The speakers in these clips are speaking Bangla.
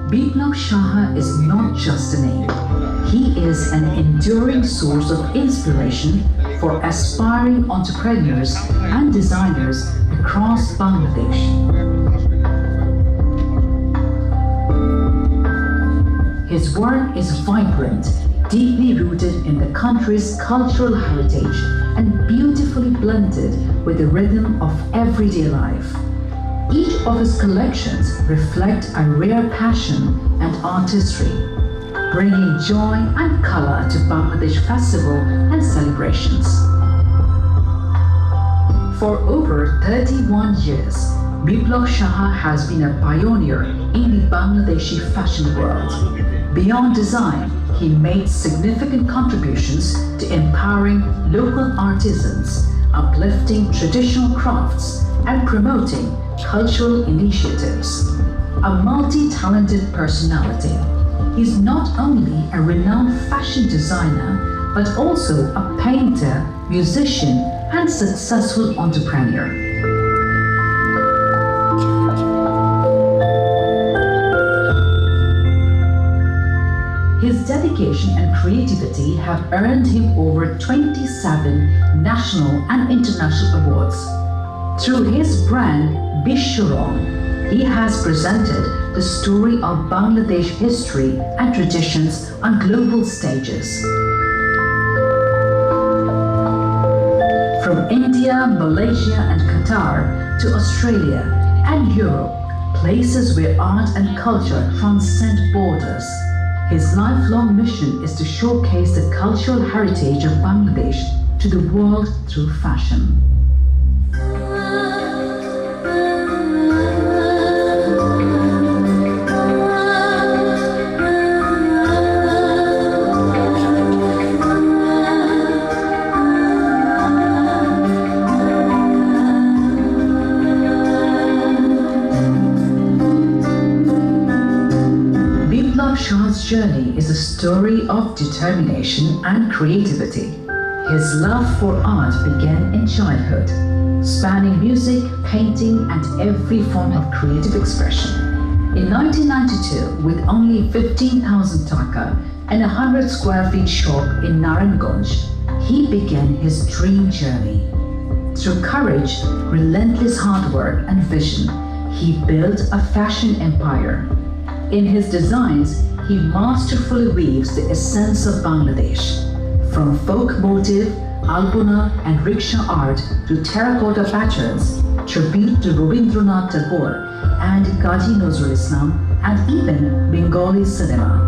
Biplab Shah is not just a name. He is an enduring source of inspiration for aspiring entrepreneurs and designers across Bangladesh. His work is vibrant, deeply rooted in the country's cultural heritage and beautifully blended with the rhythm of everyday life. Each of his collections reflect a rare passion and artistry, bringing joy and color to Bangladesh festival and celebrations. For over 31 years, Biplab Shah has been a pioneer in the Bangladeshi fashion world. Beyond design, he made significant contributions to empowering local artisans, uplifting traditional crafts, and promoting cultural initiatives. A multi-talented personality, he's not only a renowned fashion designer, but also a painter, musician, and successful entrepreneur. His dedication and creativity have earned him over 27 national and international awards. Through his brand Bishwarong, he has presented the story of Bangladesh history and traditions on global stages. From India, Malaysia, and Qatar to Australia and Europe, places where art and culture transcend borders. His lifelong mission is to showcase the cultural heritage of Bangladesh to the world through fashion. Shah's journey is a story of determination and creativity. His love for art began in childhood, spanning music, painting, and every form of creative expression. In 1992, with only 15,000 taka and a 100 square feet shop in Naranganj, he began his dream journey. Through courage, relentless hard work, and vision, he built a fashion empire. In his designs, he masterfully weaves the essence of Bangladesh, from folk motif, albuna, and rickshaw art to terracotta patterns, tribute to Rabindranath Tagore and Kazi Nazrul Islam, and even Bengali cinema.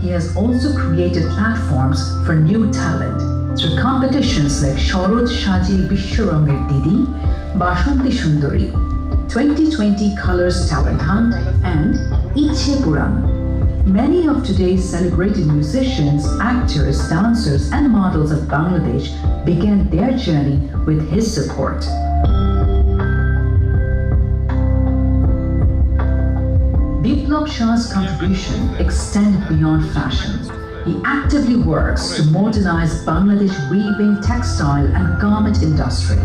He has also created platforms for new talent through competitions like Sharod Shaji Bishwarongir Didi, Bashanti Sundari, 2020 Colors Talent Hunt, and Ichhe Puran. Many of today's celebrated musicians, actors, dancers, and models of Bangladesh began their journey with his support. Biplab Shah's contribution extended beyond fashion. He actively works to modernize Bangladesh weaving, textile, and garment industry.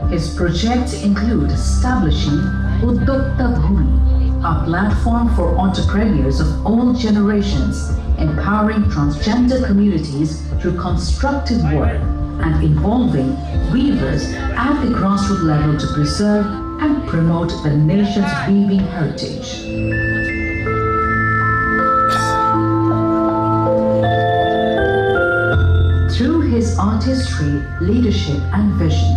His projects include establishing Uddokta Bhumi, a platform for entrepreneurs of all generations, empowering transgender communities through constructive work and involving weavers at the grassroots level to preserve and promote the nation's weaving heritage. Through his art history, leadership, and vision,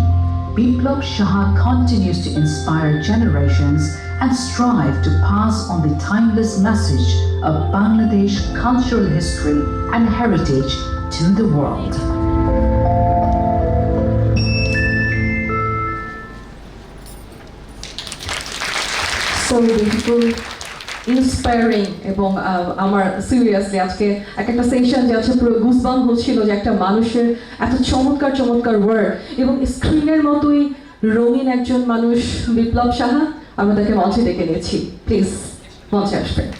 Biplab Shah continues to inspire generations and strive to pass on the timeless message of Bangladesh cultural history and heritage to the world. So beautiful, inspiring এবং আমার সিরিয়াসলি আজকে একটা সেশন যে আছে পুরো গুজবাম্প হচ্ছিল যে একটা মানুষের এত চমৎকার চমৎকার ওয়ার্ড এবং স্ক্রিনের মতোই রঙিন একজন মানুষ বিপ্লব সাহা, আমরা তাকে মঞ্চে ডেকে নিয়েছি। প্লিজ মঞ্চে আসবেন।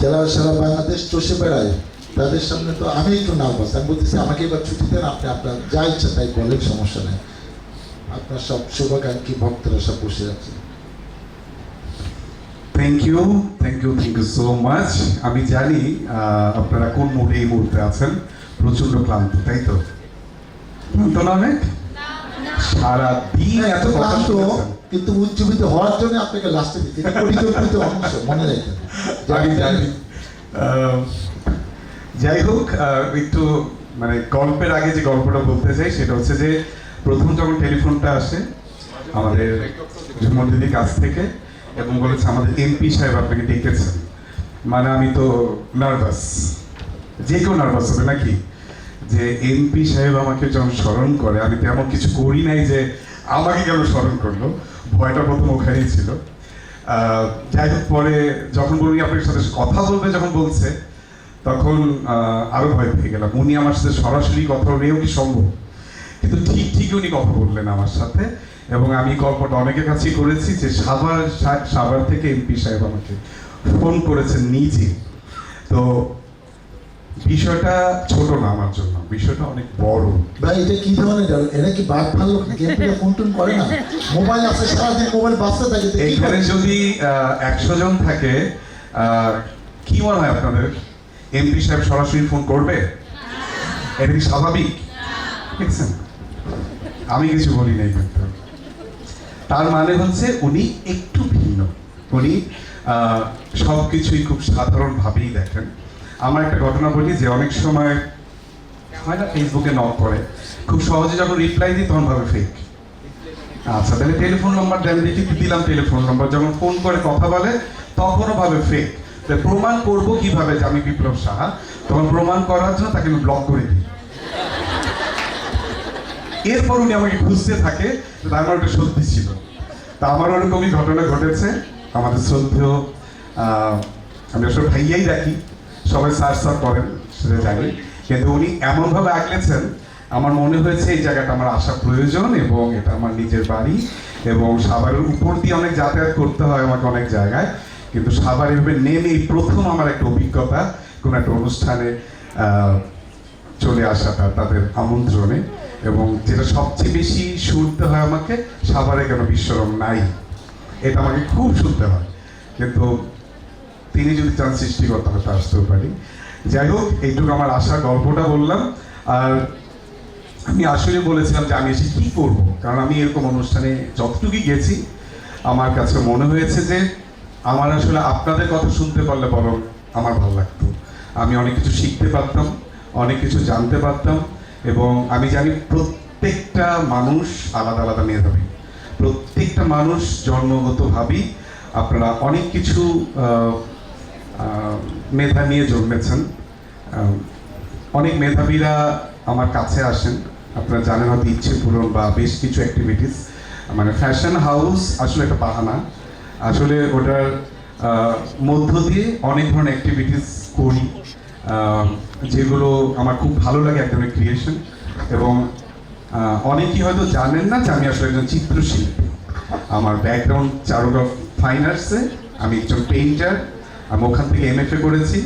যারা সারা বাংলাদেশ চষে বেড়ায় তাদের সামনে তো আমি একটু নার্ভাস। আমি বলতেছি আমাকে এবার ছুটি দেন, আপনি আপনার যা ইচ্ছা তাই বলেন, সমস্যা নেই। আপনার সব শুভাকাঙ্ক্ষী ভক্তরা সব বসে আছে। Thank you so much. আমি জানি আপনারা কোন মুডে এই মুহূর্তে আছেন, প্রচন্ড ক্লান্ত, তাই তো? ক্লান্ত না অনেক? সারাদিন এত ক্লান্ত ক্লান্ত, কিন্তু উজ্জীবিত হওয়ার জন্য আপনাকে লাস্টে দিতে পরিকল্পিত অংশ মনে রাখেন। আমি জানি। যাই হোক, একটু মানে গল্পের আগে যে গল্পটা বলতে চাই সেটা হচ্ছে যে প্রথম যখন টেলিফোনটা আসে আমাদের ঝুমর দিদির কাছ থেকে এবং বলেছে আমাদের এমপি সাহেব আপনাকে ডেকেছেন, মানে আমি তো নার্ভাস, যে কেউ নার্ভাস হবে নাকি, যে এমপি সাহেব আমাকে যখন স্মরণ করে, আমি তেমন কিছু করি নাই যে আমাকে কেন স্মরণ করলো, ভয়টা প্রথম ওখানেই ছিল। যাই হোক, পরে যখন বলি আপনার সাথে কথা বলবে, যখন বলছে তখন আরো ভয় পেয়ে গেলাম। উনি আমার সাথে সরাসরি কথা বলেও কি সম্ভব, কিন্তু ঠিক উনি কথা বললেন আমার সাথে। এবং আমি গল্পটা অনেকের কাছেই করেছি যে সাভার থেকে এমপি সাহেব আমাকে ফোন করেছেন নিজে। তো বিষয়টা ছোট না আমার জন্য, বিষয়টা অনেক বড়। ভাই এটা কি ধরনের, এরা কি বাঘ ভাল্লুক গেমটা ফোন টোন করে না? মোবাইল আছে, সারাদিন মোবাইল বাঁচতে থাকে। এইখানে যদি 100 জন থাকে, কি মনে হয় আপনাদের এমপি সাহেব সরাসরি ফোন করবে? এটা কি স্বাভাবিক? দেখছেন, আমি কিছু বলি নাই, কিন্তু তার মানে হচ্ছে উনি একটু ভিন্ন, উনি সব কিছুই খুব সাধারণভাবেই দেখেন। আমার একটা ঘটনা বলি যে অনেক সময় হয় না, ফেসবুকে নক করে, খুব সহজে যখন রিপ্লাই দিই তখন ভাবে ফেক। আচ্ছা, তাহলে টেলিফোন নাম্বার দেন, দেখি দিলাম টেলিফোন নাম্বার, যখন ফোন করে কথা বলে তখনও ভাবে ফেক। প্রমাণ করবো কিভাবে যে আমি বিপ্লব সাহা, তখন প্রমাণ করার জন্য তাকে আমি ব্লক করে দিই। এরপর উনি আমাকে খুঁজতে থাকে, তার মানে ওটা সত্যি ছিল। তা আমার ওরকমই ঘটনা ঘটেছে। আমাদের শ্রদ্ধেয়, আমি আসলে ভাইয়াই রাখি, সবাই স্যার করেন সেটা জানি, কিন্তু উনি এমনভাবে আগলেছেন, আমার মনে হয়েছে এই জায়গাটা আমার আসা প্রয়োজন এবং এটা আমার নিজের বাড়ি এবং সাভারের উপর দিয়ে অনেক যাতায়াত করতে হয় আমাকে অনেক জায়গায়, কিন্তু সাভার এভাবে নেমেই প্রথম আমার একটা অভিজ্ঞতা কোনো একটা অনুষ্ঠানে চলে আসাটা তাদের আমন্ত্রণে। এবং যেটা সবচেয়ে বেশি শুনতে হয় আমাকে, সাভারে কেন বিশ্বরম নাই, এটা আমাকে খুব শুনতে হয়, কিন্তু তিনি যদি চান সৃষ্টিকর্তা হয়তো আসতেও পারি। যাই হোক, এইটুকু আমার আশা, গল্পটা বললাম। আর আমি আসলে বলেছিলাম যে আমি এসে কী করবো, কারণ আমি এরকম অনুষ্ঠানে যতটুকুই গেছি আমার কাছে মনে হয়েছে যে আমার আসলে আপনাদের কথা শুনতে পারলে বরং আমার ভালো লাগতো। আমি অনেক কিছু শিখতে পারতাম, অনেক কিছু জানতে পারতাম, এবং আমি জানি প্রত্যেকটা মানুষ আলাদা আলাদা মেধাবী, প্রত্যেকটা মানুষ জন্মগতভাবেই আপনারা অনেক কিছু মেধা নিয়ে জন্মেছেন। অনেক মেধাবীরা আমার কাছে আসেন, আপনারা জানেন হয়তো ইচ্ছে পূরণ বা বেশ কিছু অ্যাক্টিভিটিস, মানে ফ্যাশন হাউস আসলে একটা বাহানা, আসলে ওটার মধ্য দিয়ে অনেক ধরনের অ্যাক্টিভিটিস করি যেগুলো আমার খুব ভালো লাগে, এক ধরনের ক্রিয়েশন। এবং অনেকেই হয়তো জানেন না যে আমি আসলে একজন চিত্রশিল্পী। আমার ব্যাকগ্রাউন্ড চারুকলা ফাইন আর্টসে, আমি একজন পেইন্টার, আমি ওখান থেকে MFA করেছি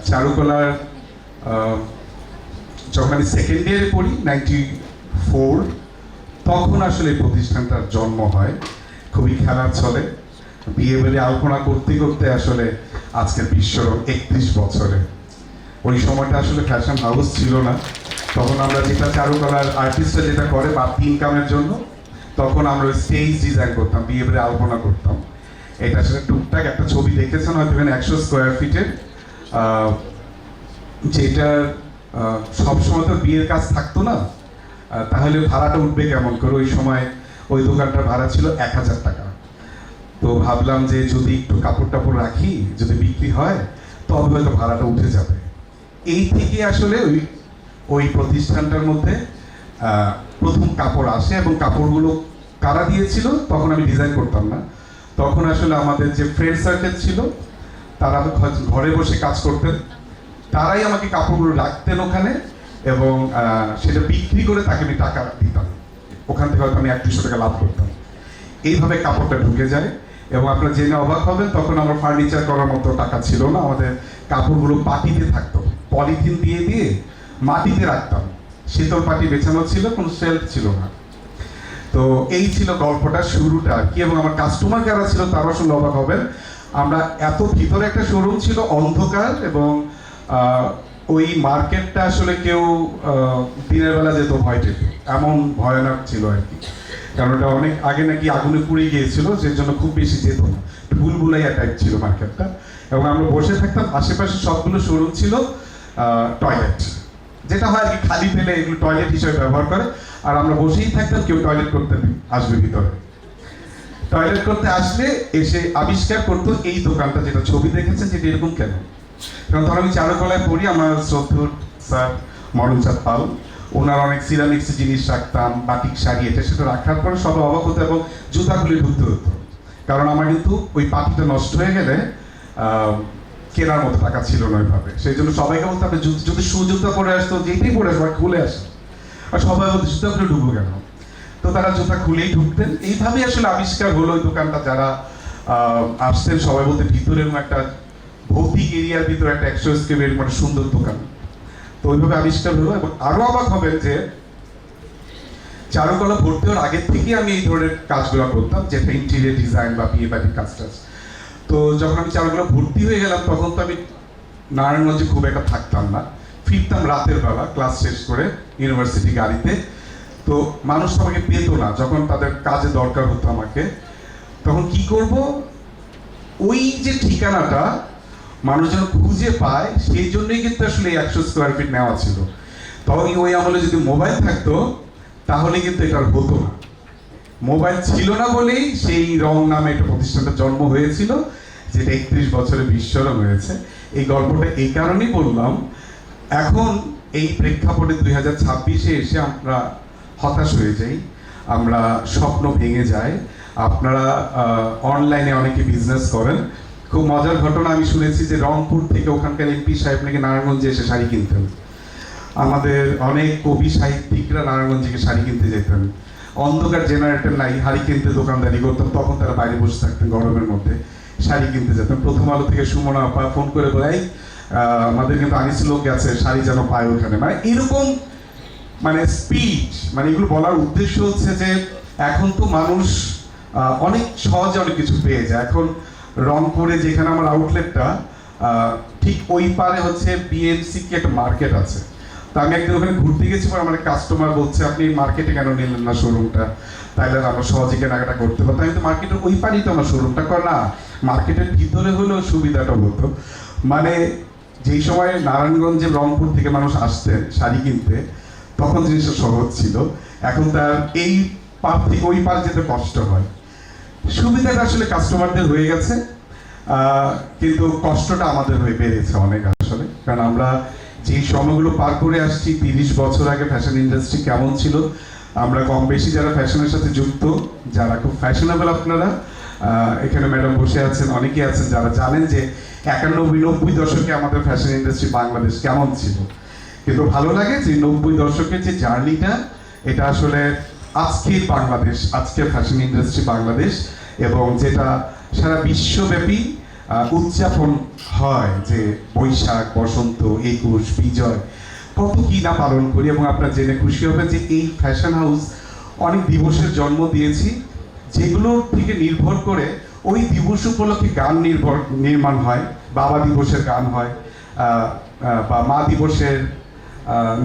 চারুকলার। যখন আমি সেকেন্ড ইয়ারে পড়ি 94, তখন আসলে এই প্রতিষ্ঠানটার জন্ম হয়, খুবই খেলার ছলে। বিয়ে বাড়ি আলপনা করতে করতে আসলে আজকের বিশ্বরম 31 বছরে। ওই সময়টা আসলে ফ্যাশন হাউস ছিল না, তখন আমরা যেটা চারুকলার আর্টিস্টরা যেটা করে বাড়তি ইনকামের জন্য, তখন আমরা স্টেজ ডিজাইন করতাম, বিয়ে বাড়ি আলপনা করতাম। এটা আসলে টুকটাক একটা ছবি দেখেছেন হয়তো এখানে 100 স্কোয়ার ফিটের, যেটার সবসময় তো বিয়ের কাজ থাকতো না, তাহলে ভাড়াটা উঠবে কেমন করে। ওই সময় ওই দোকানটার ভাড়া ছিল 1000 টাকা। তো ভাবলাম যে যদি একটু কাপড় টাপড় রাখি, যদি বিক্রি হয় তবে হয়তো ভাড়াটা উঠে যাবে। এই থেকে আসলে ওই প্রতিষ্ঠানটার মধ্যে প্রথম কাপড় আসে, এবং কাপড়গুলো কারা দিয়েছিল তখন আমি ডিজাইন করতাম না। তখন আসলে আমাদের যে ফ্রেন্ড সার্কেল ছিল তারা ঘরে বসে কাজ করতেন, তারাই আমাকে কাপড়গুলো রাখতেন ওখানে, এবং সেটা বিক্রি করে তাকে আমি টাকা দিতাম। ওখান থেকে হয়তো আমি 100-200 টাকা লাভ করতাম। এইভাবে কাপড়টা ঢুকে যায়, এবং আপনারা জেনে অবাক হবেন তখন আমরা ফার্নিচার করার মতো টাকা ছিল না। আমাদের কাপড়গুলো পাটিতে থাকতো, পলিথিন দিয়ে দিয়ে মাটিতে রাখতাম। শীতল পাটি বেছানো ছিল, কোনো সেলফ ছিল না। তো এই ছিল গল্পটা, শুরুটা আর কি। এবং আমার কাস্টমার যারা ছিল তারা আসলে অবাক হবেন, আমরা এত ভিতরে একটা শোরুম ছিল অন্ধকার, এবং ওই মার্কেটটা আসলে কেউ দিনের বেলা যেত ভয় পেত, এমন ভয়ানক ছিল আর কি। কারণ ওটা অনেক আগে নাকি আগুনে পুড়ে গিয়েছিল, সেই জন্য খুব বেশি যেত না, ভুলভুলাইয়া টাইপ ছিল মার্কেটটা। এবং আমরা বসে থাকতাম, আশেপাশে সবগুলো শোরুম ছিল টয়লেট, যেটা হয় আর কি, খালি ফেলে এগুলো টয়লেট হিসেবে ব্যবহার করে। আর আমরা বসেই থাকতাম, কেউ টয়লেট করতে আসবে ভিতরে। টয়লেট করতে আসলে এসে আবিষ্কার করতো এই দোকানটা, যেটা ছবি দেখেছেন, যেটা এরকম কেন। কারণ তখন আমি চারুকলায় পড়ি, আমার শ্রদ্ধেয় স্যার মরণচাঁদ পাল, ওনার অনেক সিরামিক্স জিনিস রাখতাম, বাটিক শাড়ি, এটা সেটা রাখার পরে সবাই অবাক হতো, এবং জুতা খুলে ঢুকতে হতো। কারণ আমার কিন্তু ওই পাটিটা নষ্ট হয়ে গেলে কেনার মতো টাকা ছিল না ওইভাবে। সেই জন্য সবাইকে বলতে হবে যদি জুতা পরে আসতো, যেটাই পরে আসবো খুলে আসে, আর সবাই বলতো জুতা খুলে ঢুকবো কেন। তো তারা জুতা খুলেই ঢুকতেন। এইভাবেই আসলে আবিষ্কার হলো ওই দোকানটা। যারা আসতেন সবাই বলতে ভিতরে একটা ভৌতিক এরিয়ার ভিতরে একটা 100 স্কোয়ার একটা সুন্দর দোকান। তো ওইভাবে আবিষ্কার হলো। এবং আরো অবাক হবেন যে চারুকলা ভর্তি হওয়ার আগের থেকেই আমি এই ধরনের কাজগুলো করতাম, যেটা ইন্টেরিয়র ডিজাইন বা বিয়ে বাড়ির কাজ টাজ। তো যখন আমি চারুকলা ভর্তি হয়ে গেলাম তখন তো আমি নারায়ণগঞ্জে খুব একটা থাকতাম না, ফিরতাম রাতের বেলা ক্লাস শেষ করে ইউনিভার্সিটি গাড়িতে। তো মানুষ আমাকে পেত না, যখন তাদের কাজে দরকার হতো আমাকে, তখন কি করব, ওই যে ঠিকানাটা মানুষ যেন খুঁজে পায়, সেই জন্যই কিন্তু আসলে 100 স্কোয়ার ফিট নেওয়া ছিল। তখন ওই আমলে যদি মোবাইল থাকতো তাহলে কিন্তু এটা আর হতো না। মোবাইল ছিল না বলেই সেই রং নামে একটা প্রতিষ্ঠানটা জন্ম হয়েছিল, যেটা 31 বছরে বিশ্বরম হয়েছে। এই গল্পটা এই কারণেই বললাম, এখন এই প্রেক্ষাপটে 2026-এ এসে আমরা হতাশ হয়ে যাই, আমরা স্বপ্ন ভেঙে যায়। আপনারা অনলাইনে অনেকে বিজনেস করেন। খুব মজার ঘটনা আমি শুনেছি যে রংপুর থেকে ওখানকার এমপি সাহেব নাকি নারায়ণগঞ্জে এসে শাড়ি কিনতেন। আমাদের অনেক কবি সাহিত্যিকরা নারায়ণগঞ্জে শাড়ি কিনতে যেতেন। অন্ধকার জেনারেটর নাই, শাড়ি কিনতে দোকানদারি করতাম, তখন তারা বাইরে বসে থাকতেন গরমের মধ্যে, শাড়ি কিনতে যেতেন। প্রথম আলো থেকে সুমনা আপা ফোন করে বলে, আমাদের কিন্তু আনিস লোক গেছে, শাড়ি যেন পায় ওখানে। মানে এরকম মানে স্পিচ, মানে এগুলো বলার উদ্দেশ্য হচ্ছে যে এখন তো মানুষ অনেক সহজে অনেক কিছু পেয়ে যায়। এখন রংপুরে যেখানে আমার আউটলেটটা, ঠিক ওই পারে হচ্ছে বিএমসি কি একটা মার্কেট আছে। তো আমি একদিন ওখানে ঘুরতে গেছি, পর আমার কাস্টমার বলছে আপনি মার্কেটে কেন নিলেন না শোরুমটা, তাইলে আমরা সহজে কেনাকাটা করতে পারতাম। আমি তো মার্কেটের ওই পারেই তো আমার শোরুমটা কর না, মার্কেটের ভিতরে হলেও সুবিধাটা হতো। মানে যেই সময় নারায়ণগঞ্জে রংপুর থেকে মানুষ আসতেন শাড়ি কিনতে, তখন জিনিসটা সহজ ছিল। এখন তার এই পার থেকে ওই পার যেতে কষ্ট হয়। সুবিধাটা আসলে কাস্টমারদের হয়ে গেছে, কিন্তু কষ্টটা আমাদের হয়ে বেড়েছে অনেক আসলে। কারণ আমরা যে সময়গুলো পার করে আসছি, 30 বছর আগে ফ্যাশন ইন্ডাস্ট্রি কেমন ছিল, আমরা কম বেশি যারা ফ্যাশনের সাথে যুক্ত, যারা খুব ফ্যাশনেবল, আপনারা এখানে ম্যাডাম বসে আছেন, অনেকেই আছেন যারা জানেন যে 91-90 দশকে আমাদের ফ্যাশন ইন্ডাস্ট্রি বাংলাদেশ কেমন ছিল। কিন্তু ভালো লাগে যে 90 দশকের যে জার্নিটা, এটা আসলে আজকের বাংলাদেশ, আজকের ফ্যাশন ইন্ডাস্ট্রি বাংলাদেশ, এবং যেটা সারা বিশ্বব্যাপী উদযাপন হয়, যে বৈশাখ, বসন্ত, 21, বিজয়, কত কি না পালন করি। এবং আপনারা জেনে খুশি হবে যে এই ফ্যাশন হাউস অনেক দিবসের জন্ম দিয়েছি, যেগুলোর থেকে নির্ভর করে ওই দিবস উপলক্ষে গান নির্মাণ হয়, বাবা দিবসের গান হয়, বা মা দিবসের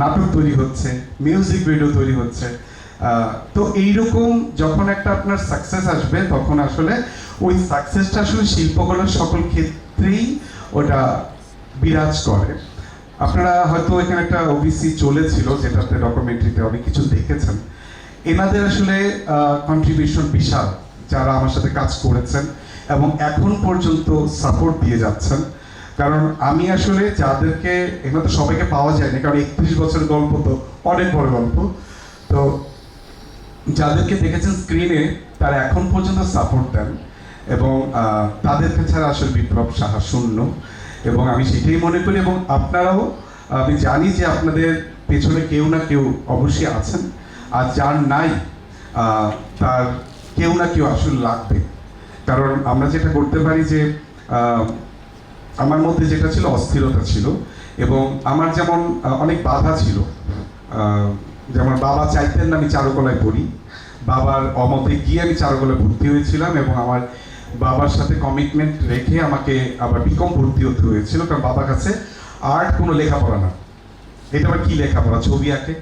নাটক তৈরি হচ্ছে, মিউজিক ভিডিও তৈরি হচ্ছে। তো এইরকম যখন একটা আপনার সাকসেস আসবে তখন আসলে ওই সাকসেসটা আসলে শিল্পকলার সকল ক্ষেত্রেই ওটা বিরাজ করে। আপনারা হয়তো এখানে একটা ওবিসি চলেছিল, যেটাতে ডকুমেন্টারিতে অনেক কিছু দেখেছেন। এনাদের আসলে কন্ট্রিবিউশন বিশাল, যারা আমার সাথে কাজ করেছেন এবং এখন পর্যন্ত সাপোর্ট দিয়ে যাচ্ছেন। কারণ আমি আসলে যাদেরকে, এখানে তো সবাইকে পাওয়া যায়নি, কারণ 31 বছরের গল্প তো অনেক বড় গল্প। তো যাদেরকে দেখেছেন স্ক্রিনে, তারা এখন পর্যন্ত সাপোর্ট দেন এবং তাদেরকে ছাড়া আসলে বিপ্লব সাহা শূন্য। এবং আমি সেটাই মনে করি, এবং আপনারাও, আমি জানি যে আপনাদের পেছনে কেউ না কেউ অবশ্যই আছেন, আর যার নাই তার কেউ না কেউ আসলে লাগবে। কারণ আমরা যেটা করতে পারি যে আমার মধ্যে যেটা ছিল অস্থিরতা ছিল, এবং আমার যেমন অনেক বাধা ছিল। যেমন বাবা চাইতেন না আমি চারুকলায় পড়ি, বাবার অমতে গিয়ে আমি চারুকলায় ভর্তি হয়েছিলাম, এবং আমার বাবার সাথে কমিটমেন্ট রেখে আমাকে আবার বিকম ভর্তি হতে হয়েছিল, কারণ বাবার কাছে আর্ট কোনো লেখাপড়া না। এটা আবার কি লেখাপড়া, ছবি আঁকে।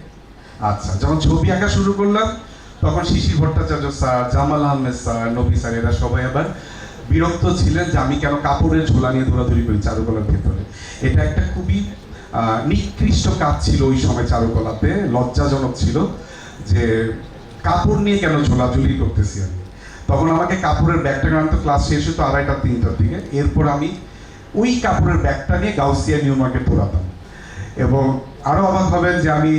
আচ্ছা, যখন ছবি আঁকা শুরু করলাম তখন শিশির ভট্টাচার্য স্যার, জামাল আহমেদ স্যার, নবী স্যার, এরা সবাই আবার বিরক্ত ছিলেন যে আমি কেন কাপড়ের ঝোলা নিয়ে দৌড়াদৌড়ি করি চারুকলার ভেতরে। এটা একটা খুবই নিকৃষ্ট কাজ ছিল ওই সময় চারুকলাতে, লজ্জাজনক ছিল যে কাপড় নিয়ে কেন ঝোলাঝুলি করতেছি আমি। তখন আমাকে কাপড়ের ব্যাগটা আনতো, ক্লাস শেষ হতো 2:30-3টার দিকে। এরপর আমি ওই কাপড়ের ব্যাগটা নিয়ে গাউসিয়া নিউ মার্কেট দৌড়াতাম। এবং আরো অবাক হবেন যে আমি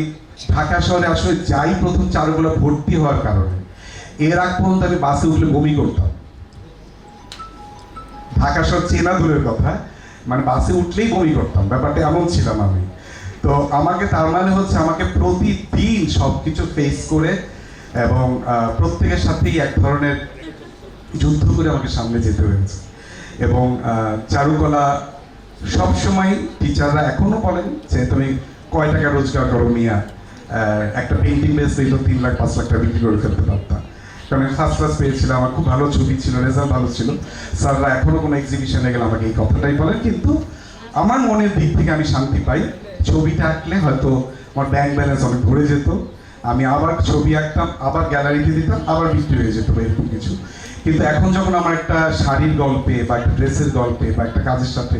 ঢাকা শহরে আসলে যাই প্রথম চারুকলা ভর্তি হওয়ার কারণে, এর আগ পর্যন্ত আমি বাসে উঠলে বমি করতাম। ঢাকা শহর চেনা দূরের কথা, মানে বাসে উঠলেই বমি করতাম, ব্যাপারটা এমন ছিলাম আমি। তো আমাকে, তার মানে হচ্ছে আমাকে প্রতিদিন সবকিছু ফেস করে এবং প্রত্যেকের সাথেই এক ধরনের যুদ্ধ করে আমাকে সামনে যেতে হয়েছে। এবং চারুকলা সবসময় টিচাররা এখনো বলেন যে তুমি কয় টাকা রোজগার করো মিয়া, একটা পেন্টিং বেসলেই তো 3 লাখ 5 লাখ টাকা বিক্রি করে ফেলতে পারতাম। কারণ আমি ফার্স্ট ক্লাস পেয়েছিলাম, আমার খুব ভালো ছবি ছিল, রেজাল্ট ভালো ছিল। স্যাররা এখনো কোনো এক্সিবিশনে গেলে আমাকে এই কথাটাই বলেন, কিন্তু আমার মনের দিক থেকে আমি শান্তি পাই। ছবিটা আঁকলে হয়তো আমার ব্যাংক ব্যালেন্স অনেক ভরে যেত, আমি আবার ছবি আঁকতাম, আবার গ্যালারিতে দিতাম, আবার বিক্রি হয়ে যেত বা এরকম কিছু। কিন্তু এখন যখন আমার একটা শাড়ির গল্পে বা একটা ড্রেসের গল্পে বা একটা কাজের সাথে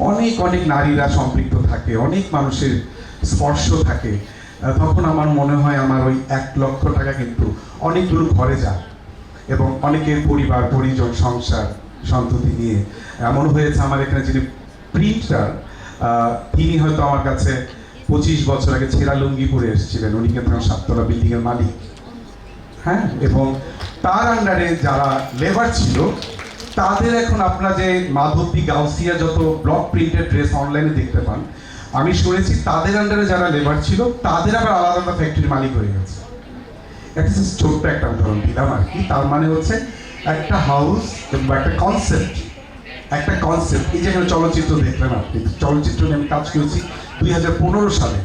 অনেক অনেক নারীরা সম্পৃক্ত থাকে, অনেক মানুষের স্পর্শ থাকে, তখন আমার মনে হয় আমার ওই 1 লক্ষ টাকা কিন্তু অনেকগুলো ঘরে যায় এবং অনেকের পরিবার পরিজন সংসার সন্ততি নিয়ে। এমন হয়েছে আমার এখানে যিনি প্রিন্টার, তিনি হয়তো আমার কাছে 25 বছর আগে ছেঁড়া লুঙ্গি পরে এসেছিলেন, উনি কিন্তু 7তলা বিল্ডিং এর মালিক। হ্যাঁ, এবং তার আন্ডারে যারা লেবার ছিল তাদের এখন আপনারা যে মাধবী গাউসিয়া যত ব্লক প্রিন্টেড ড্রেস অনলাইনে দেখতে পান, আমি শুনেছি তাদের আন্ডারে যারা লেবার ছিল তাদের আবার আলাদা আলাদা ফ্যাক্টরির মালিক হয়ে গেছে। একটা ছোট্ট একটা উদাহরণ দিলাম আর কি। তার মানে হচ্ছে একটা হাউস বা একটা কনসেপ্ট, এই যে এখানে চলচ্চিত্র দেখলেন আপনি, চলচ্চিত্র নিয়ে আমি কাজ করেছি 2015 সালে।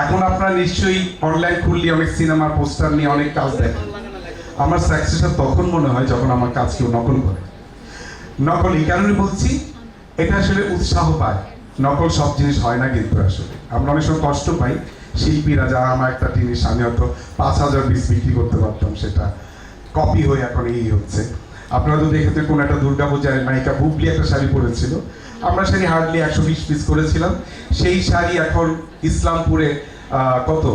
এখন আপনারা নিশ্চয়ই অনলাইন খুললে অনেক সিনেমার পোস্টার নিয়ে অনেক কাজ দেখেন। আমার সাকসেসটা তখন মনে হয় যখন আমার কাজ কেউ নকল করে। নকল এই কারণে বলছি, এটা আসলে উৎসাহ পায়। নকল সব জিনিস হয় না, কিন্তু আসলে আমরা অনেক সময় কষ্ট পাই। শিল্পীরা যারা আমার একটা জিনিস আমি হয়তো 5000 পিস বিক্রি করতে পারতাম, সেটা কপি হয়ে এখন এই হচ্ছে। আপনারা তো দেখেছেন কোন একটা দুর্গাপূজায় নায়িকা বুবলি একটা শাড়ি পরেছিল, আমরা শাড়ি হার্ডলি 120 পিস করেছিলাম। সেই শাড়ি এখন ইসলামপুরে কত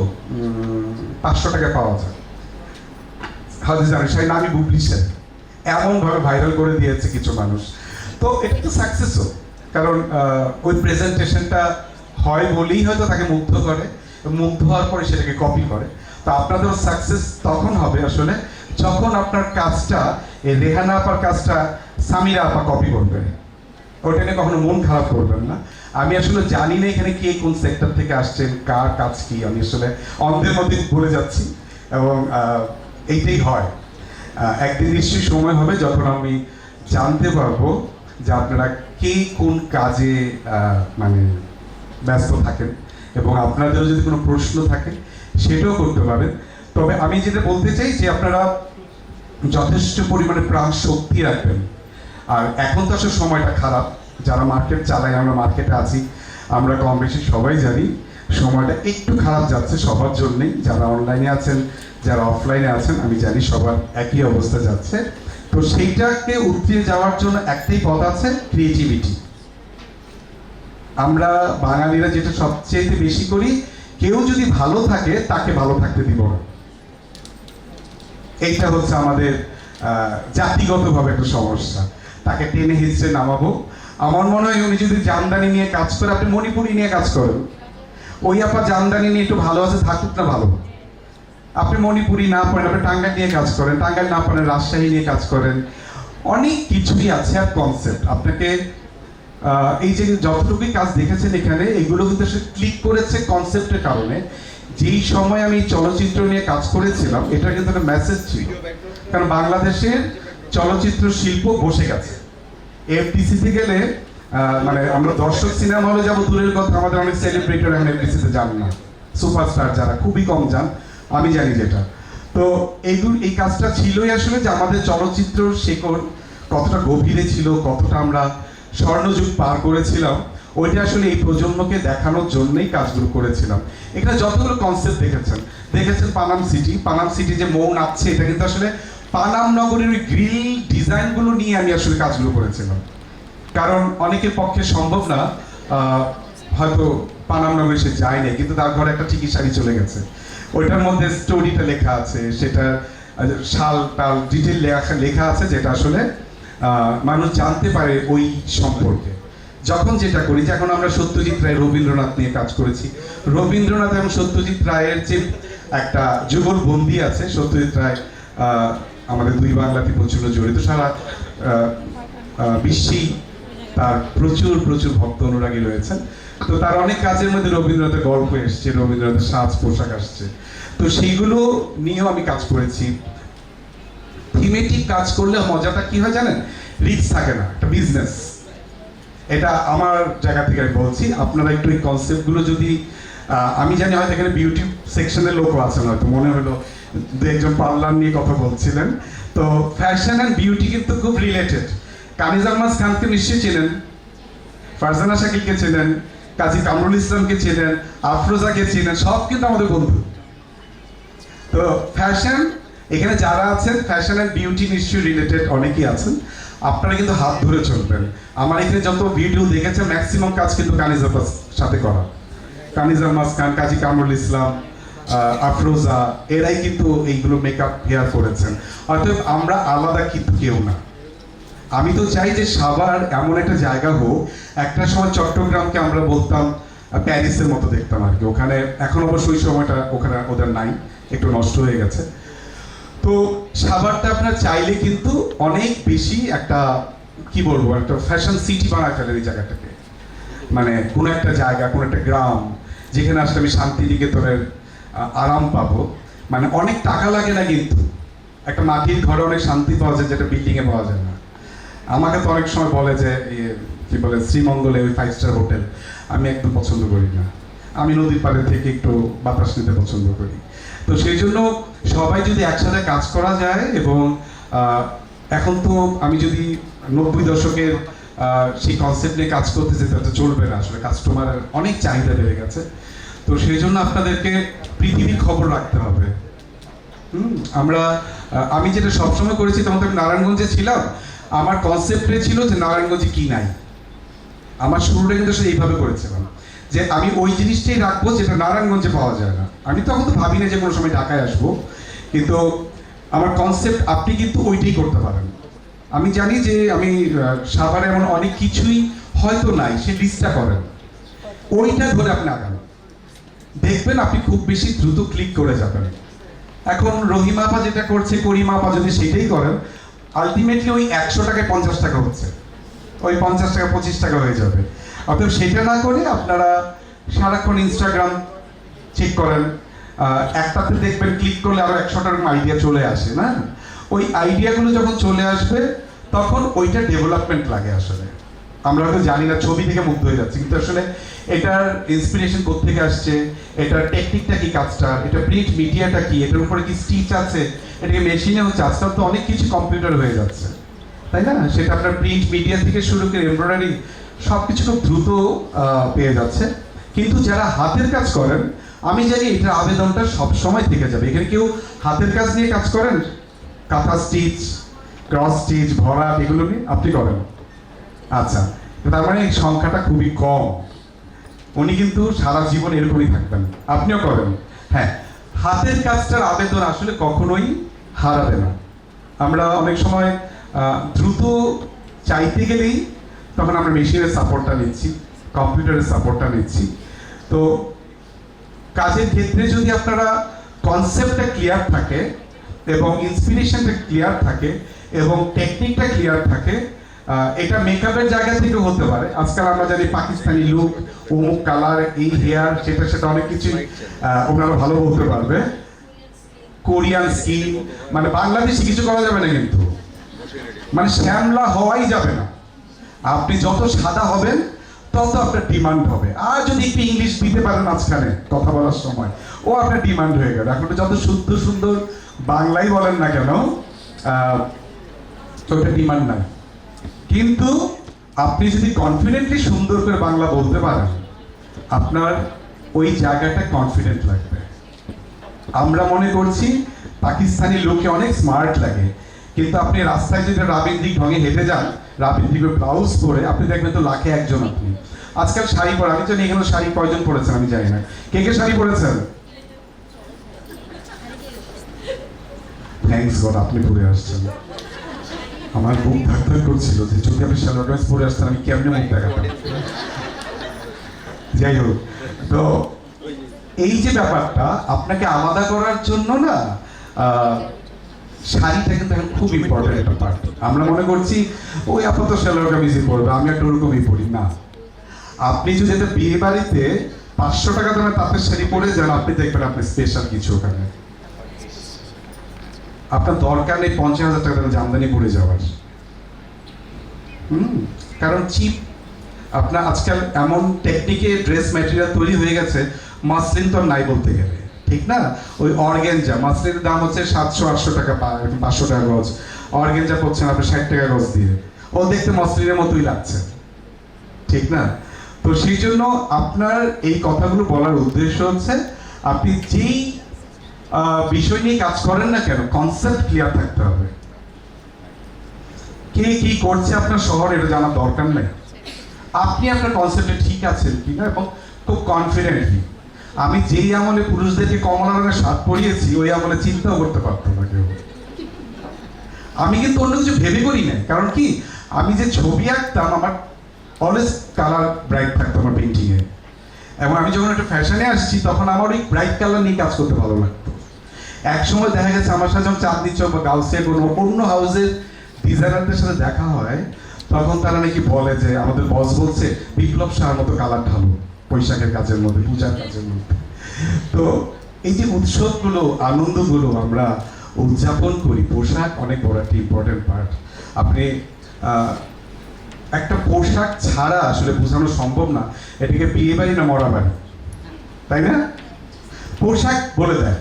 500 টাকা পাওয়া যায়। হাজিজানের শাড়ি নামই বুবলি শাড়ি, এমনভাবে ভাইরাল করে দিয়েছে কিছু মানুষ। তো এটা তো সাকসেসও, কারণ ওই প্রেজেন্টেশনটা হয় বলেই হয়তো তাকে মুগ্ধ করে, মুগ্ধ হওয়ার পরে সেটাকে কপি করে। তো আপনাদেরও সাকসেস তখন হবে আসলে যখন আপনার কাজটা, এই রেহানা আপার কাজটা সামিরা আপা কপি করবেন, ওটা নিয়ে কখনো মন খারাপ করবেন না। আমি আসলে জানি না এখানে কে কোন সেক্টর থেকে আসছেন, কার কাজ কি, আমি আসলে অন্ধের মধ্যে ভুলে যাচ্ছি। এবং এইটাই হয়, একদিন নিশ্চয়ই সময় হবে যখন আমি জানতে পারবো যে আপনারা কে কোন কাজে মানে ব্যস্ত থাকেন, এবং আপনাদেরও যদি কোনো প্রশ্ন থাকে সেটাও করতে পারেন। তবে আমি যেটা বলতে চাই যে আপনারা যথেষ্ট পরিমাণে প্রাণ শক্তি রাখবেন, আর এখন তো আসলে সময়টা খারাপ, যারা মার্কেট চালায়, আমরা মার্কেটে আছি, আমরা কম বেশি সবাই জানি সময়টা একটু খারাপ যাচ্ছে সবার জন্যই, যারা অনলাইনে আছেন, যারা অফলাইনে আছেন, আমি জানি সবার একই অবস্থা যাচ্ছে। তো সেইটাকে উতরিয়ে যাওয়ার জন্য একটাই পথ আছে, ক্রিয়েটিভিটি। আমরা বাঙালিরা যেটা সবচেয়ে বেশি করি, কেউ যদি ভালো থাকে তাকে ভালো থাকতে দিব না। এইটা হচ্ছে আমাদের জাতিগতভাবে একটা সমস্যা। তাকে টেনে হিচড়ে নামাবো। আমার মনে হয় উনি যদি জামদানি নিয়ে কাজ করে, আপনি মণিপুরি নিয়ে কাজ করেন, ওই আপা জামদানি নিয়ে একটু ভালো আছে, থাকুক না ভালো। আপনি মণিপুরি না পারেন, আপনি টাঙ্গাইল নিয়ে কাজ করেন, টাঙ্গাইল না পারেন রাজশাহী নিয়ে কাজ করেন, অনেক কিছুই আছে। আর কনসেপ্ট আপনাকে এই যে যতটুকুই কাজ দেখেছেন এখানে, এগুলো কিন্তু সে ক্লিক করেছে কনসেপ্টের কারণে। যেই সময় আমি চলচ্চিত্র নিয়ে কাজ করেছিলাম, এটা কিন্তু একটা মেসেজ ছিল, কারণ বাংলাদেশের চলচ্চিত্র শিল্প বসে গেছে। এফডিসিতে গেলে মানে আমরা দর্শক সিনেমা হলে যাবো দূরের কথা, আমাদের অনেক সেলিব্রিটিরা এখন এফডিসিতে যান না, সুপারস্টার যারা খুবই কম যান, আমি জানি যেটা। তো এই কাজটা ছিলই আসলে যে আমাদের চলচ্চিত্র শেকড় কতটা গভীরে ছিল, কতটা আমরা স্বর্ণযুগ পার করেছিলাম, ওইটা আসলে এই প্রজন্মকে দেখানোর জন্যই কাজগুলো করেছিলাম। এখানে যতগুলো কনসেপ্ট দেখেছেন পানাম সিটি যে মৌ নাচছে, এটা কিন্তু আসলে পানাম নগরীর ওই গ্রিল ডিজাইনগুলো নিয়ে আমি আসলে কাজগুলো করেছিলাম। কারণ অনেকের পক্ষে সম্ভব না, হয়তো পানাম নগরী সে যায় না, কিন্তু তার ঘরে একটা ঠিকই শাড়ি চলে গেছে, ওইটার মধ্যে স্টোরিটা লেখা আছে, সেটা শাল টাল ডিটেল লেখা আছে, যেটা আসলে মানুষ জানতে পারে ওই সম্পর্কে। যখন যেটা করি, যে এখন আমরা সত্যজিৎ রায়, রবীন্দ্রনাথ নিয়ে কাজ করেছি, রবীন্দ্রনাথ এবং সত্যজিৎ রায়ের যে একটা যুগলবন্দি আছে, সত্যজিৎ রায় আমাদের দুই বাংলাতে প্রচুর জড়িত, সারা বিশ্বেই তার প্রচুর প্রচুর ভক্ত অনুরাগী রয়েছেন। তো তার অনেক কাজের মধ্যে রবীন্দ্রনাথের গল্প এসছে, রবীন্দ্রনাথের সাজ পোশাক আসছে, তো সেইগুলো নিয়েও আমি কাজ করেছি। থিমেটিক কাজ করলে মজাটা কি হয় জানেন, রিস্ক থাকে না, একটা বিজনেস। এটা আমার জায়গা থেকে আমি বলছি, আপনারা একটু এই কনসেপ্টগুলো যদি, আমি জানি হয়তো এখানে বিউটি সেকশনের লোকও আছেন, হয়তো মনে হলো দু একজন পার্লার নিয়ে কথা বলছিলেন, তো ফ্যাশন অ্যান্ড বিউটি কিন্তু খুব রিলেটেড। কানিজ আলমাজ খানকে নিশ্চয়ই চেনেন, ফারজানা শাকিলকে চেনেন, কাজী কামরুল ইসলামকে চেনেন, আফরোজাকে চেনেন, সব কিন্তু আমাদের বন্ধু। তো ফ্যাশন, এখানে যারা আছেন ফ্যাশন অ্যান্ড বিউটি নিশ্চয়ই রিলেটেড অনেকেই আছেন, আপনারা কিন্তু হাত ধরে চলবেন। আমার এখানে যত ভিডিও দেখেছে ম্যাক্সিমাম কাজ কিন্তু কানিজ আলমাজ সাথে করা, কানিজ আলমাজ খান, কাজী কামরুল ইসলাম, আফরোজা, এরাই কিন্তু এইগুলো মেকআপ হেয়ার করেছেন। অর্থাৎ আমরা আলাদা কিন্তু কেউ না। আমি তো চাই যে সাভার এমন একটা জায়গা হোক, একটা সময় চট্টগ্রামকে আমরা বলতাম প্যারিসের মতো দেখতাম আর কি, ওখানে এখন অবশ্য ওই সময়টা ওখানে ওদের নাই, একটু নষ্ট হয়ে গেছে। তো সাভারটা আপনার চাইলে কিন্তু অনেক বেশি একটা, কি বলবো, একটা ফ্যাশন সিটি বানায় ফেলেন এই জায়গাটাকে। মানে কোনো একটা জায়গা, কোনো একটা গ্রাম, যেখানে আসলে আমি শান্তিনিকেতনের আরাম পাবো। মানে অনেক টাকা লাগে না, কিন্তু একটা মাটির ঘরে অনেক শান্তি পাওয়া যায়, যেটা বিল্ডিংয়ে পাওয়া যায় না। আমাকে তো অনেক সময় বলে যে কি বলে শ্রীমঙ্গলে ওই 5 স্টার হোটেল, আমি একদম পছন্দ করি না। আমি নদীর পাড়ে থেকে একটু বাতাস নিতে পছন্দ করি। তো সেই জন্য সবাই যদি একসাথে কাজ করা যায়, এবং এখন তো আমি যদি 90 দশকের সেই কনসেপ্ট নিয়ে কাজ করতে যেতে, তো চলবে না আসলে, কাস্টমারের অনেক চাহিদা বেড়ে গেছে। তো সেই জন্য আপনাদেরকে পৃথিবীর খবর রাখতে হবে। আমি যেটা সবসময় করেছি, তখন আমি নারায়ণগঞ্জে ছিলাম, আমার কনসেপ্টে ছিল যে নারায়ণগঞ্জে কি নাই। আমার শুরুটা কিন্তু আসলে এইভাবে করেছিলাম যে আমি ওই জিনিসটাই রাখবো যেটা নারায়ণগঞ্জে পাওয়া যায় না। আমি তখন তো ভাবি না যে কোনো সময় ঢাকায় আসবো, কিন্তু আমার কনসেপ্ট আপনি কিন্তু ওইটাই করতে পারেন। আমি জানি যে আমি সাভারে এমন অনেক কিছুই হয়তো নাই, সে লিস্টটা করেন, ওইটা ধরে আপনি আগান, দেখবেন আপনি খুব বেশি দ্রুত ক্লিক করে যাবেন। এখন রহিমা আপা যেটা করছে, করিমা আপা যদি সেটাই করেন, আলটিমেটলি ওই 100 টাকায় 50 টাকা হচ্ছে, ওই 50 টাকা 25 টাকা হয়ে যাবে। অতএব সেটা না করে আপনারা সারাক্ষণ ইনস্টাগ্রাম চেক করেন, একটাতে দেখবেন ক্লিক করলে আরো 100 টাকার আইডিয়া চলে আসে না। ওই আইডিয়াগুলো যখন চলে আসবে, তখন ওইটা ডেভেলপমেন্ট লাগে। আসলে আমরা হয়তো জানি না, ছবি থেকে মুগ্ধ হয়ে যাচ্ছি, কিন্তু আসলে এটার ইন্সপিরেশন কোত্থেকে আসছে, এটার টেকনিকটা কি, কাজটা, এটা প্রিন্ট মিডিয়াটা কি, এটার উপরে কি স্টিচ আছে, এটাকে মেশিনে হচ্ছে, আজকাল তো অনেক কিছু কম্পিউটার হয়ে যাচ্ছে। তাই না? সেটা আপনার প্রিন্ট মিডিয়া থেকে শুরু করে এমব্রয়ডারি সব কিছু খুব দ্রুত পেয়ে যাচ্ছে। কিন্তু যারা হাতের কাজ করেন, আমি জানি এটার আবেদনটা সব সময় থেকে যাবে। এখানে কেউ হাতের কাজ নিয়ে কাজ করেন? কাঁথা স্টিচ, ক্রস স্টিচ, ভরাট, এগুলো নিয়ে আপনি করেন? আচ্ছা, তার মানে এই সংখ্যাটা খুবই কম। উনি কিন্তু সারা জীবন এরকমই থাকবেন। আপনিও করেন? হ্যাঁ, হাতের কাজটার আবেদন আসলে কখনোই হারাবে না। আমরা অনেক সময় দ্রুত চাইতে গেলেই তখন আমরা মেশিনের সাপোর্টটা নিচ্ছি, কম্পিউটারের সাপোর্টটা নিচ্ছি। তো কাজের ক্ষেত্রে যদি আপনারা কনসেপ্টটা ক্লিয়ার থাকে এবং ইন্সপিরেশনটা ক্লিয়ার থাকে এবং টেকনিকটা ক্লিয়ার থাকে, এটা মেকআপের জায়গা থেকে হতে পারে। আজকাল আমরা জানি পাকিস্তানি লুক, অমুক কালার, এই হেয়ার, সেটা অনেক কিছু ওনারা ভালো বলতে পারবে। কোরিয়ান স্কিন, মানে বাংলাদেশি কিছু করা যাবে না, কিন্তু মানে শ্যামলা হওয়াই যাবে না। আপনি যত সাদা হবেন তত আপনার ডিমান্ড হবে। আর যদি একটু ইংলিশ দিতে পারেন মাঝখানে কথা বলার সময়, ও আপনার ডিমান্ড হয়ে গেল। এখন যত শুদ্ধ সুন্দর বাংলাই বলেন না কেন, তো ওটা ডিমান্ড নাই। কিন্তু আপনি যদি কনফিডেন্টলি সুন্দর করে বাংলা বলতে পারেন, আপনার ওই জায়গাটা কনফিডেন্ট লাগবে। আমরা মনে করছি পাকিস্তানি লোকে অনেক স্মার্ট লাগে, কিন্তু আপনি রাস্তায় যদি রাবীন্দ্রিক ঢঙে হেঁটে যান, রাবীন্দ্রিক ব্লাউজ পরে, আপনি দেখবেন তো লাখে একজন আপনি। আজকাল শাড়ি পরে, আমি জানি এখানে শাড়ি কয়জন পরেছেন আমি জানি না, কে কে শাড়ি পরেছেন? থ্যাঙ্কস গড আপনি পরে আসছেন। আমার বুক ধাক ধাক করছিল যে যদি আপনি সালোয়ার কামিজ পরে আসতেন আমি কেমনে মুখ দেখাতাম। যাই হোক, তো এই যে ব্যাপারটা আপনাকে আলাদা করার জন্য না, শাড়িটা কিন্তু এখন খুব ইম্পর্টেন্ট একটা পার্ট। আমরা মনে করছি ওই আপাতত সালোয়ার কামিজই পরবে, আমি একটা ওরকমই পরি না। আপনি যদি একটা বিয়ে বাড়িতে 500 টাকা দামের তাঁতের শাড়ি পরে যান, আপনি দেখবেন আপনি স্পেশাল কিছু ওখানে। আপনার দরকার নেই 50,000 টাকা দামের জামদানি পরে যাওয়ার। কারণ চিপ, আপনার আজকাল এমন টেকনিকে ড্রেস ম্যাটেরিয়াল তৈরি হয়ে গেছে, মাসলিন তো নাই বলতে গেলে, ঠিক না? ওই অর্গেনজা মাসলিনের দাম হচ্ছে 700-800 টাকা, 500 টাকা গজ। অর্গেনজা পড়ছেন আপনি 60 টাকা গজ দিয়ে, ও দেখতে মাসলিনের মতোই লাগছে, ঠিক না? তো সেই জন্য আপনার এই কথাগুলো বলার উদ্দেশ্য হচ্ছে, আপনি যেই বিষয় নিয়ে কাজ করেন না কেন, কনসেপ্ট ক্লিয়ার থাকতে হবে। কে কি করছে আপনার শহরে এটা জানার দরকার নেই। আপনি আপনার কনসেপ্টে ঠিক আছেন কিনা এবং খুব কনফিডেন্টলি। আমি যেই আমলে পুরুষদেরকে কমলা রঙের শার্ট পরিয়েছি, ওই আমলে চিন্তাও করতে পারতাম না কেউ। আমি কিন্তু অন্য কিছু ভেবে করি না, কারণ কি আমি যে ছবি আঁকতাম, আমার অলওয়েজ কালার ব্রাইট থাকতো আমার পেন্টিংয়ে। এবং আমি যখন একটা ফ্যাশনে আসছি, তখন আমার ওই ব্রাইট কালার নিয়ে কাজ করতে ভালো লাগতো। এক সময় দেখা গেছে আমার সাথে যখন চাঁদনি চক বা গাউসিয়া কোনো অন্য হাউসের ডিজাইনারদের সাথে দেখা হয়, তখন তারা নাকি বলে যে আমাদের বস বলছে বিপ্লব শাহর মতো কালার ঢালো বৈশাখের কাজের মধ্যে, পূজার কাজের মধ্যে। তো এই যে উৎসবগুলো, আনন্দগুলো আমরা উদযাপন করি, পোশাক অনেক বড় একটা ইম্পর্টেন্ট পার্ট। আপনি একটা পোশাক ছাড়া আসলে বোঝানো সম্ভব না এটাকে বিয়ে বাড়ি না মরা বাড়ি, তাই না? পোশাক বলে দেয়,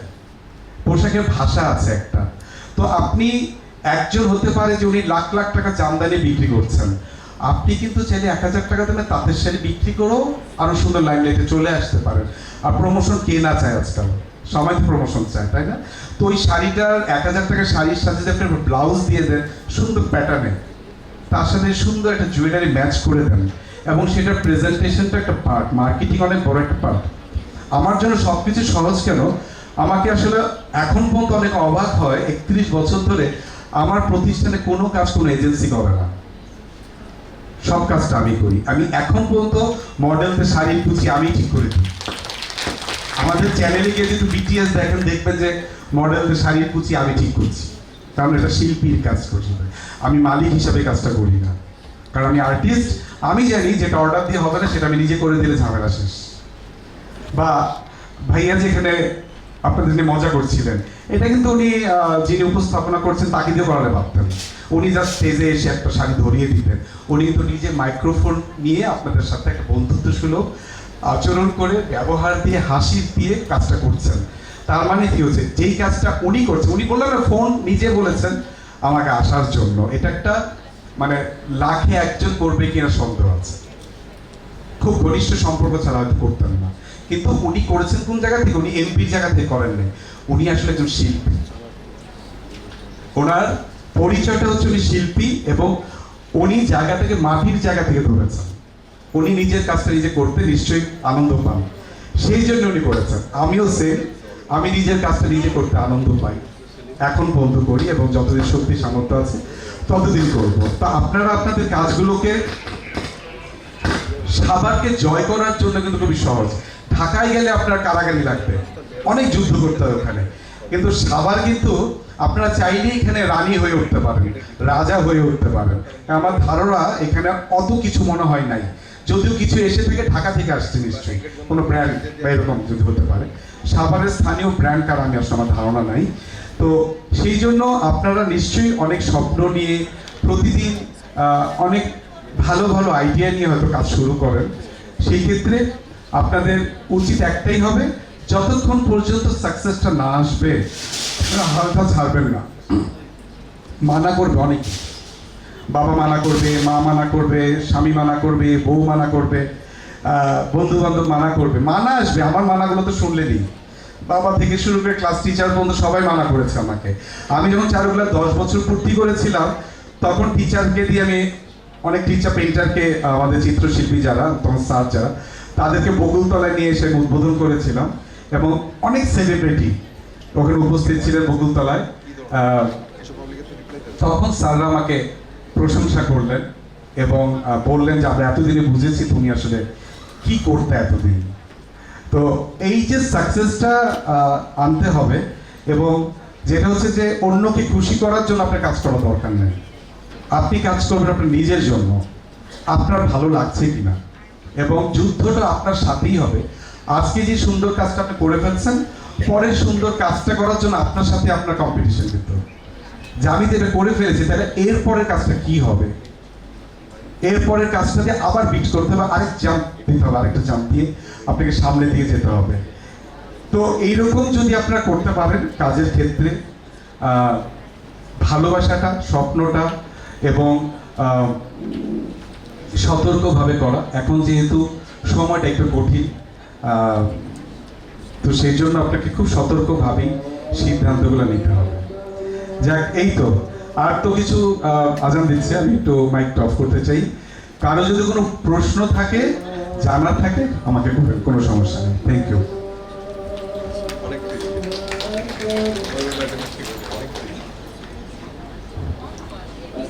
পোশাকের ভাষা আছে একটা। তো আপনি একজন হতে পারে যে উনি লাখ লাখ টাকা জামদানি বিক্রি করছেন, আপনি কিন্তু চাইলে 1000 টাকা দামে তাঁতের শাড়ি বিক্রি করেও আরো সুন্দর লাইমলাইটে চলে আসতে পারেন। আর প্রমোশন কে না চায় আজকাল, সবাই তো প্রমোশন চায়, তাই না? তো ওই শাড়িটার 1000 টাকার শাড়ির সাথে যদি আপনি ব্লাউজ দিয়ে দেন সুন্দর প্যাটার্নে, তার সাথে সুন্দর একটা জুয়েলারি ম্যাচ করে দেন, এবং সেটার প্রেজেন্টেশনটা একটা পার্ট, মার্কেটিং অনেক বড় একটা পার্ট। আমার জন্য সবকিছু সহজ কেন, আমাকে আসলে এখন পর্যন্ত অনেক অবাক হয়, 31 বছর ধরে আমার প্রতিষ্ঠানে কোনো কাজ কোনো এজেন্সি করে না, সব কাজটা আমি করি। আমি এখন পর্যন্ত মডেলদের শাড়ির কুচি আমি ঠিক করে দিই। আমাদের চ্যানেলে গিয়ে যদি বিটিএস দেখেন, দেখবেন যে মডেলদের শাড়ির কুচি আমি ঠিক করছি, কারণ এটা শিল্পীর কাজ করছি, আমি মালিক হিসাবে কাজটা করি না। কারণ আমি আর্টিস্ট, আমি জানি যেটা অর্ডার দিয়ে হবে না সেটা আমি নিজে করে দিলে ঝামেলা শেষ। বা ভাইয়া যেখানে আপনাদের নিয়ে মজা করছিলেন, এটা কিন্তু উনি যিনি উপস্থাপনা করছেন তাকে দিয়ে করালে পারতেন। উনি জাস্ট স্টেজে এসে একটা শাড়ি ধরিয়ে দিতেন, উনি কিন্তু নিজে মাইক্রোফোন নিয়ে আপনাদের সাথে একটা বন্ধুত্বসুলভ আচরণ করে, ব্যবহার দিয়ে, হাসি দিয়ে কাজটা করছেন। তার মানে কি হচ্ছে, যেই কাজটা উনি করছেন, উনি বললেন না, ফোন নিজে বলেছেন আমাকে আসার জন্য, এটা একটা মানে লাখে একজন করবে কিনা সন্দেহ আছে। খুব ঘনিষ্ঠ সম্পর্ক ছাড়া হয়তো করতেন না, কিন্তু উনি করেছেন কোন জায়গা থেকে? উনি এমপির জায়গা থেকে করেননি, উনি আসলে একজন শিল্পী। ওনার পরিচয়টা হচ্ছে উনি শিল্পী, এবং উনি জায়গাটাকে মাটির জায়গা থেকে ধরেছেন। উনি নিজের কাজটা নিজে করতে নিশ্চয়ই আনন্দ পান, সেই জন্য উনি করেছেন। আমিও সেম, আমি নিজের কাজটা নিজে করতে আনন্দ পাই, এখন বন্ধ করি, এবং যতদিন শক্তি সামর্থ্য আছে ততদিন করবো। তা আপনারা আপনাদের কাজগুলোকে, সাভারকে জয় করার জন্য কিন্তু খুবই সহজ। ঢাকায় গেলে আপনার কারাগারি লাগবে, অনেক যুদ্ধ করতে হয় ওখানে, কিন্তু সাভার কিন্তু আপনারা চাইলেই এখানে রানী হয়ে উঠতে পারেন, রাজা হয়ে উঠতে পারেন। আমার ধারণা এখানে অত কিছু মনে হয় নাই, যদিও কিছু এসে থেকে ঢাকা থেকে আসছে নিশ্চয়ই, কোনো ব্র্যান্ড বা এরকম যদি হতে পারে। সাভারের স্থানীয় ব্র্যান্ড কার আমি আসলে আমার ধারণা নাই। তো সেই জন্য আপনারা নিশ্চয়ই অনেক স্বপ্ন নিয়ে প্রতিদিন অনেক ভালো ভালো আইডিয়া নিয়ে হয়তো কাজ শুরু করেন। সেই ক্ষেত্রে আপনাদের উচিত একটাই হবে, যতক্ষণ পর্যন্ত সাকসেসটা না আসবে আপনারা হালকা ছাড়বেন না। মানা করবে অনেকে, বাবা মানা করবে, মা মানা করবে, স্বামী মানা করবে, বউ মানা করবে, বন্ধু বান্ধব মানা করবে, মানা আসবে। আমার মানাগুলো তো শুনলেনই, বাবা থেকে শুরু করে ক্লাস টিচার পর্যন্ত সবাই মানা করেছে আমাকে। আমি যখন চারুকলায় 10 বছর পূর্তি করেছিলাম, তখন টিচারকে দিয়ে আমি অনেক টিচার পেন্টারকে, আমাদের চিত্রশিল্পী যারা, তখন স্যার যারা, তাদেরকে বকুলতলায় নিয়ে এসে উদ্বোধন করেছিলাম, এবং অনেক সেলিব্রিটি ওখানে উপস্থিত ছিলেন বকুলতলায়। তখন স্যাররা আমাকে প্রশংসা করলেন এবং বললেন যে আমরা এতদিনে বুঝেছি তুমি আসলে কি করতে এতদিন। তো এই যে সাকসেসটা আনতে হবে, এবং যেটা হচ্ছে যে অন্যকে খুশি করার জন্য আপনার কাজ করা দরকার নেই। আপনি কাজ করবেন আপনার নিজের জন্য, আপনার ভালো লাগছে কিনা, এবং যুদ্ধটা আপনার সাথেই হবে। আজকে যে সুন্দর কাজটা আপনি করে ফেলছেন, পরের সুন্দর কাজটা করার জন্য আপনার সাথে আপনার কম্পিটিশন কিন্তু, যে আমি যেটা করে ফেলেছি তাহলে এর পরের কাজটা কি হবে, এর পরের কাজটাকে আবার বিট করতে হবে, আরেক জাম্প দিতে হবে, আরেকটা জাম্প দিয়ে আপনাকে সামনে দিয়ে যেতে হবে। তো এইরকম যদি আপনারা করতে পারেন কাজের ক্ষেত্রে, ভালোবাসাটা, স্বপ্নটা এবং সতর্কভাবে করা। এখন যেহেতু সময়টা একটু কঠিন, তো সেই জন্য আপনাকে খুব সতর্কভাবেই সিদ্ধান্তগুলো নিতে হবে। যাক, এই তো, আর তো কিছু আজান দিচ্ছে, আমি একটু মাইকটা অফ করতে চাই। কারো যদি কোনো প্রশ্ন থাকে, জানার থাকে, আমাকে কোনো সমস্যা নেই। Thank you.